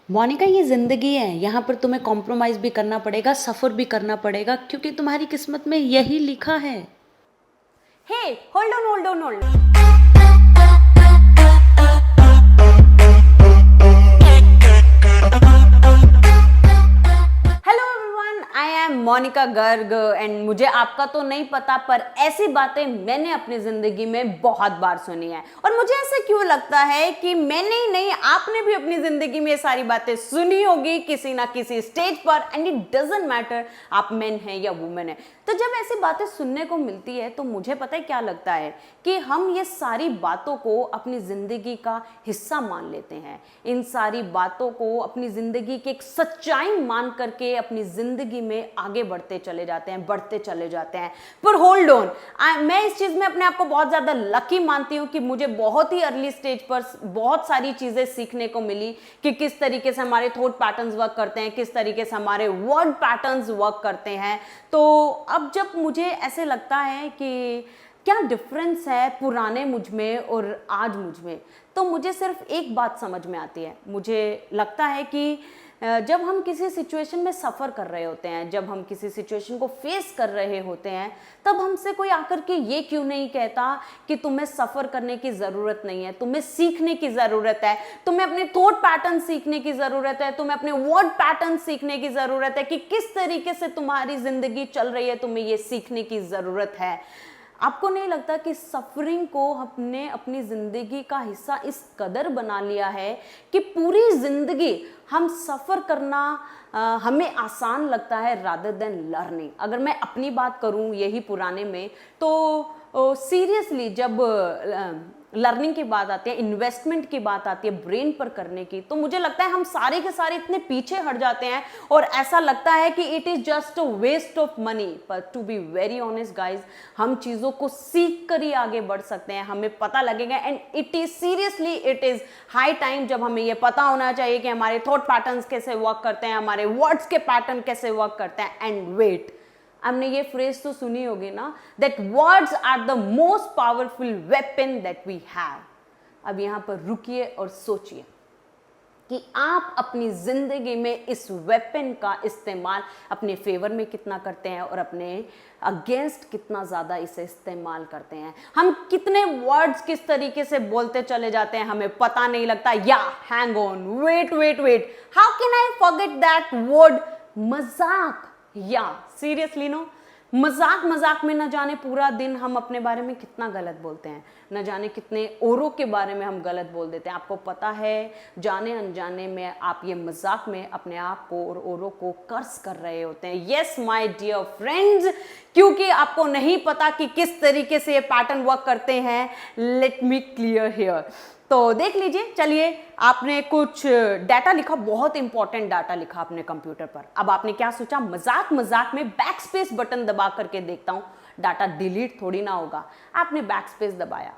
मोनिका, ये ज़िंदगी है। यहाँ पर तुम्हें कॉम्प्रोमाइज़ भी करना पड़ेगा, सफ़र भी करना पड़ेगा, क्योंकि तुम्हारी किस्मत में यही लिखा है। Hey, hold on. Hello everyone, I am Monika Garg and मुझे आपका तो नहीं पता, पर ऐसी बातें मैंने अपनी जिंदगी में बहुत बार सुनी है। और मुझे ऐसे क्यों लगता है कि मैंने ही नहीं, आपने भी अपनी जिंदगी में ये सारी बातें सुनी होगी किसी ना किसी स्टेज पर। एंड इट डजंट मैटर आप मेन हैं या वुमेन है। तो जब ऐसी बातें सुनने को मिलती है तो मुझे पता है क्या लगता है कि हम ये सारी बातों को अपनी जिंदगी का हिस्सा मान लेते हैं। इन सारी बातों को अपनी जिंदगी की एक सच्चाई मान करके अपनी जिंदगी में आगे बढ़ते चले जाते हैं। पर होल्ड ऑन, मैं इस चीज में अपने आप को बहुत ज्यादा लकी मानती हूँ कि मुझे बहुत ही अर्ली स्टेज पर बहुत सारी चीजें सीखने को मिली कि किस तरीके से हमारे थॉट पैटर्न्स वर्क करते हैं, किस तरीके से हमारे वर्ड पैटर्न्स वर्क करते हैं। तो अब जब मुझे ऐसे लगता है कि क्या डिफरेंस है पुराने मुझ में और आज मुझ में, तो मुझे सिर्फ एक बात समझ में आती है। मुझे लगता है कि जब हम किसी सिचुएशन में सफ़र कर रहे होते हैं, जब हम किसी सिचुएशन को फेस कर रहे होते हैं, तब हमसे कोई आकर के ये क्यों नहीं कहता कि तुम्हें सफ़र करने की ज़रूरत नहीं है, तुम्हें सीखने की ज़रूरत है, तुम्हें अपने थॉट पैटर्न सीखने की ज़रूरत है, तुम्हें अपने वर्ड पैटर्न सीखने की ज़रूरत है कि किस तरीके से तुम्हारी ज़िंदगी चल रही है, तुम्हें ये सीखने की ज़रूरत है। आपको नहीं लगता कि सफरिंग को हमने अपनी ज़िंदगी का हिस्सा इस कदर बना लिया है कि पूरी ज़िंदगी हम सफ़र करना हमें आसान लगता है रादर देन लर्निंग। अगर मैं अपनी बात करूं यही पुराने में, तो सीरियसली जब लर्निंग की बात आती है, इन्वेस्टमेंट की बात आती है ब्रेन पर करने की, तो मुझे लगता है हम सारे के सारे इतने पीछे हट जाते हैं और ऐसा लगता है कि it is just a waste of money. पर to be very honest guys, हम चीज़ों को सीख कर ही आगे बढ़ सकते हैं, हमें पता लगेगा। And it is seriously it is high time जब हमें यह पता होना चाहिए कि हमारे थॉट पैटर्न्स कैसे वर्क करते हैं, हमारे वर्ड्स के पैटर्न कैसे वर्क करते हैं। एंड वेट, हमने ये फ्रेज तो सुनी होगी ना, that words are the most powerful weapon that we have. अब यहां पर रुकिए और सोचिए कि आप अपनी जिंदगी में इस वेपन का इस्तेमाल अपने फेवर में कितना करते हैं और अपने अगेंस्ट कितना ज्यादा इसे इस्तेमाल करते हैं। हम कितने वर्ड्स किस तरीके से बोलते चले जाते हैं हमें पता नहीं लगता। या hang on, wait, how can I forget that word मजाक। या सीरियसली नो, मजाक में न जाने पूरा दिन हम अपने बारे में कितना गलत बोलते हैं, न जाने कितने औरों के बारे में हम गलत बोल देते हैं। आपको पता है, जाने अनजाने में आप ये मजाक में अपने आप को और औरों को कर्स कर रहे होते हैं। यस माय डियर फ्रेंड्स, क्योंकि आपको नहीं पता कि किस तरीके से ये पैटर्न वर्क करते हैं। Let me clear here. तो देख लीजिए, चलिए, आपने कुछ डाटा लिखा, बहुत इंपॉर्टेंट डाटा लिखा अपने कंप्यूटर पर। अब आपने क्या सोचा, मजाक में बैक स्पेस बटन दबा करके देखता हूं डाटा डिलीट थोड़ी ना होगा। आपने बैक स्पेस दबाया,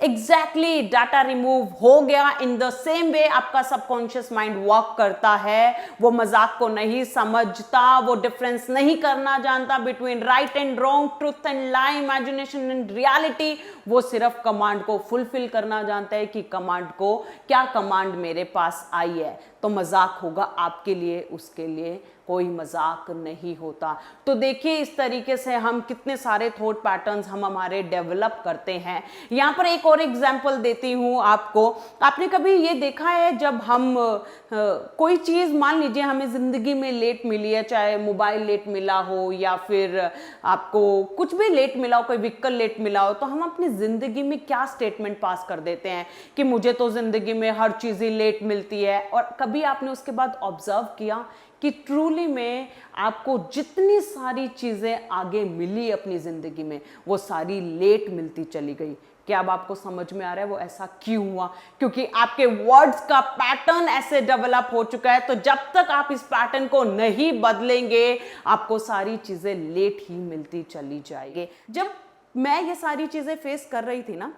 एग्जैक्टली डाटा रिमूव हो गया। इन द सेम वे आपका सबकॉन्शियस माइंड वर्क करता है। वो मजाक को नहीं समझता, वो डिफरेंस नहीं करना जानता between right and wrong, truth and lie, imagination and reality. वो सिर्फ कमांड को फुलफिल करना जानता है कि कमांड को, क्या कमांड मेरे पास आई है, तो मजाक होगा आपके लिए, उसके लिए कोई मजाक नहीं होता। तो देखिए, इस तरीके से हम कितने सारे थॉट पैटर्न्स हम हमारे डेवलप करते हैं। यहाँ पर एक और एग्जांपल देती हूँ आपको। आपने कभी ये देखा है, जब हम कोई चीज़, मान लीजिए हमें ज़िंदगी में लेट मिली है, चाहे मोबाइल लेट मिला हो या फिर आपको कुछ भी लेट मिला हो, कोई व्हीकल लेट मिला हो, तो हम अपनी ज़िंदगी में क्या स्टेटमेंट पास कर देते हैं कि मुझे तो ज़िंदगी में हर चीज़ ही लेट मिलती है। और कभी आपने उसके बाद ऑब्जर्व किया कि ट्रूली में आपको जितनी सारी चीज़ें आगे मिली अपनी ज़िंदगी में, वो सारी लेट मिलती चली गई। क्या अब आपको समझ में आ रहा है वो ऐसा क्यों हुआ? क्योंकि आपके वर्ड्स का पैटर्न ऐसे डेवलप हो चुका है। तो जब तक आप इस पैटर्न को नहीं बदलेंगे, आपको सारी चीज़ें लेट ही मिलती चली जाएगी। जब मैं ये सारी चीज़ें फेस कर रही थी ना,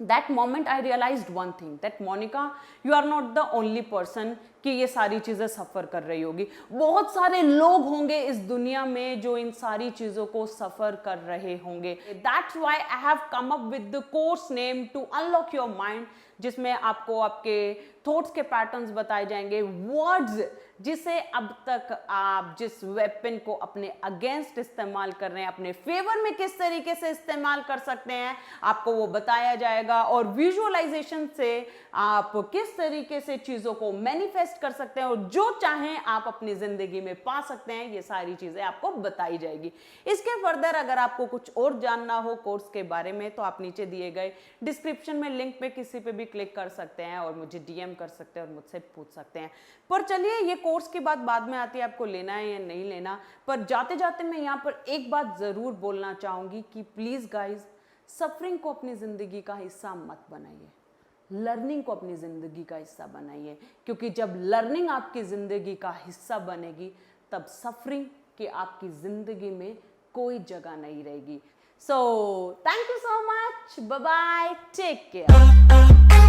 that moment I realized one thing, that Monica, you are not the only person कि ये सारी चीजें सफर कर रही होगी। बहुत सारे लोग होंगे इस दुनिया में जो इन सारी चीजों को सफर कर रहे होंगे। That's why I have come up with the course name to unlock your mind, जिसमें आपको आपके थॉट्स के पैटर्न्स बताए जाएंगे, वर्ड्स जिसे अब तक आप जिस वेपन को अपने अगेंस्ट इस्तेमाल कर रहे हैं, अपने फेवर में किस तरीके से इस्तेमाल कर सकते हैं, आपको वो बताया जाएगा। और विजुअलाइजेशन से आप किस तरीके से चीजों को मैनिफेस्ट कर सकते हैं और जो चाहें आप अपनी जिंदगी में पा सकते हैं, ये सारी चीजें आपको बताई जाएगी। इसके फर्दर अगर आपको कुछ और जानना हो कोर्स के बारे में तो आप नीचे दिए गए डिस्क्रिप्शन में लिंक पे किसी पे भी क्लिक कर सकते हैं और मुझे डीएम कर सकते हैं और मुझसे पूछ सकते हैं। पर चलिए, ये कोर्स की बात बाद में आती है, आपको लेना है या नहीं लेना। पर जाते जाते मैं यहाँ पर एक बात जरूर बोलना चाहूंगी कि प्लीज गाइज, सफरिंग को अपनी जिंदगी का हिस्सा मत बनाइए, लर्निंग को अपनी जिंदगी का हिस्सा बनाइए। क्योंकि जब लर्निंग आपकी जिंदगी का हिस्सा बनेगी तब सफरिंग की आपकी जिंदगी में कोई जगह नहीं रहेगी। So thank you so much, bye bye, take care.